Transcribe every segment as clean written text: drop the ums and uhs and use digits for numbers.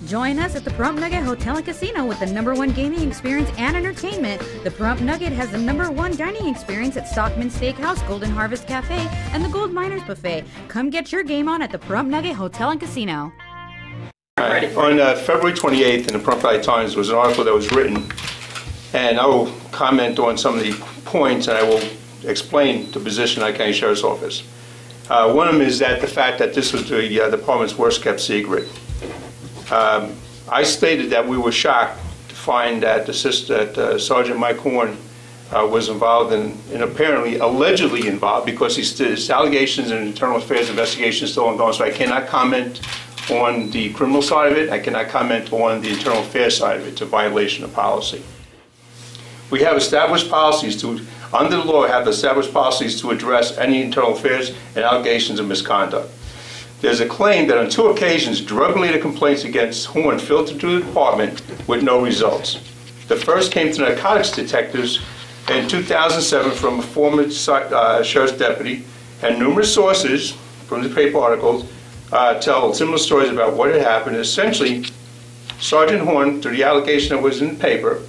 Join us at the Pahrump Nugget Hotel and Casino with the #1 gaming experience and entertainment. The Pahrump Nugget has the #1 dining experience at Stockman Steakhouse, Golden Harvest Cafe, and the Gold Miners Buffet. Come get your game on at the Pahrump Nugget Hotel and Casino. On February 28th in the Pahrump Valley Times was an article that was written, and I will comment on some of the points, and I will explain the position of the Nye County Sheriff's Office. One of them is that the fact that this was the department's worst kept secret. I stated that we were shocked to find that Sergeant Mike Horn was involved in apparently, allegedly involved, because his allegations and internal affairs investigation is still ongoing, so I cannot comment on the criminal side of it. I cannot comment on the internal affairs side of it. It's a violation of policy. We have established policies under the law, have established policies to address any internal affairs and allegations of misconduct. There's a claim that on 2 occasions, drug-related complaints against Horn filtered through the department with no results. The first came to narcotics detectives in 2007 from a former sheriff's deputy, and numerous sources from the paper articles tell similar stories about what had happened. Essentially, Sergeant Horn, through the allegation that was in the paper,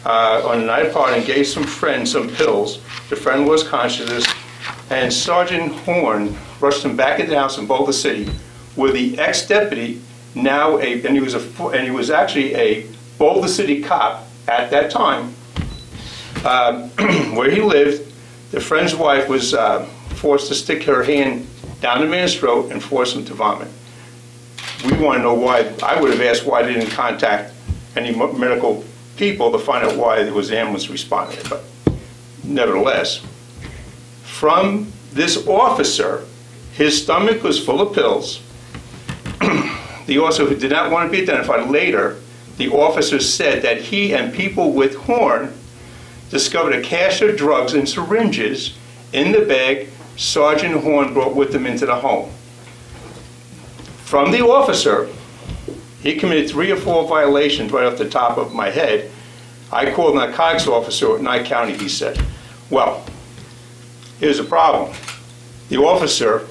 on the night of party, gave some friend some pills. The friend was conscious, and Sergeant Horn rushed him back into the house in Boulder City, where the ex-deputy, and he was actually a Boulder City cop at that time, where he lived. The friend's wife was forced to stick her hand down the man's throat and force him to vomit. We want to know why. I would have asked why they didn't contact any medical people to find out why there was ambulance responding, but nevertheless, from this officer, his stomach was full of pills. The officer, who did not want to be identified, later, the officer said that he and people with Horn discovered a cache of drugs and syringes in the bag Sergeant Horn brought with him into the home. From the officer, he committed 3 or 4 violations right off the top of my head. I called a narcotics officer at Nye County, he said. Well, here's the problem. The officer,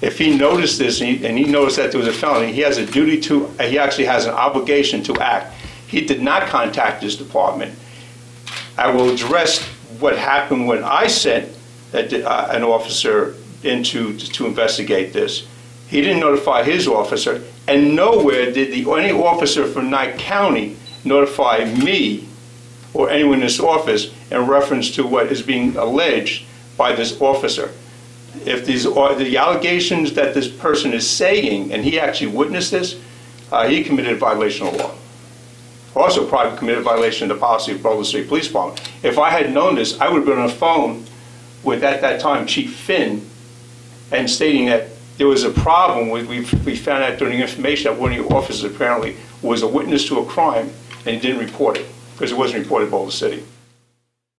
if he noticed this and he noticed that there was a felony, he has a duty to, he actually has an obligation to act. He did not contact his department. I will address what happened when I sent an officer to investigate this. He didn't notify his officer, and nowhere did any officer from Nye County notify me or anyone in this office in reference to what is being alleged by this officer. If these are the allegations that this person is saying, and he actually witnessed this, he committed a violation of law. Also probably committed a violation of the policy of Boulder City Police Department. If I had known this, I would have been on the phone with, at that time, Chief Finn, and stating that there was a problem. We found out during the information that one of the officers apparently was a witness to a crime, and he didn't report it because it wasn't reported in Boulder City.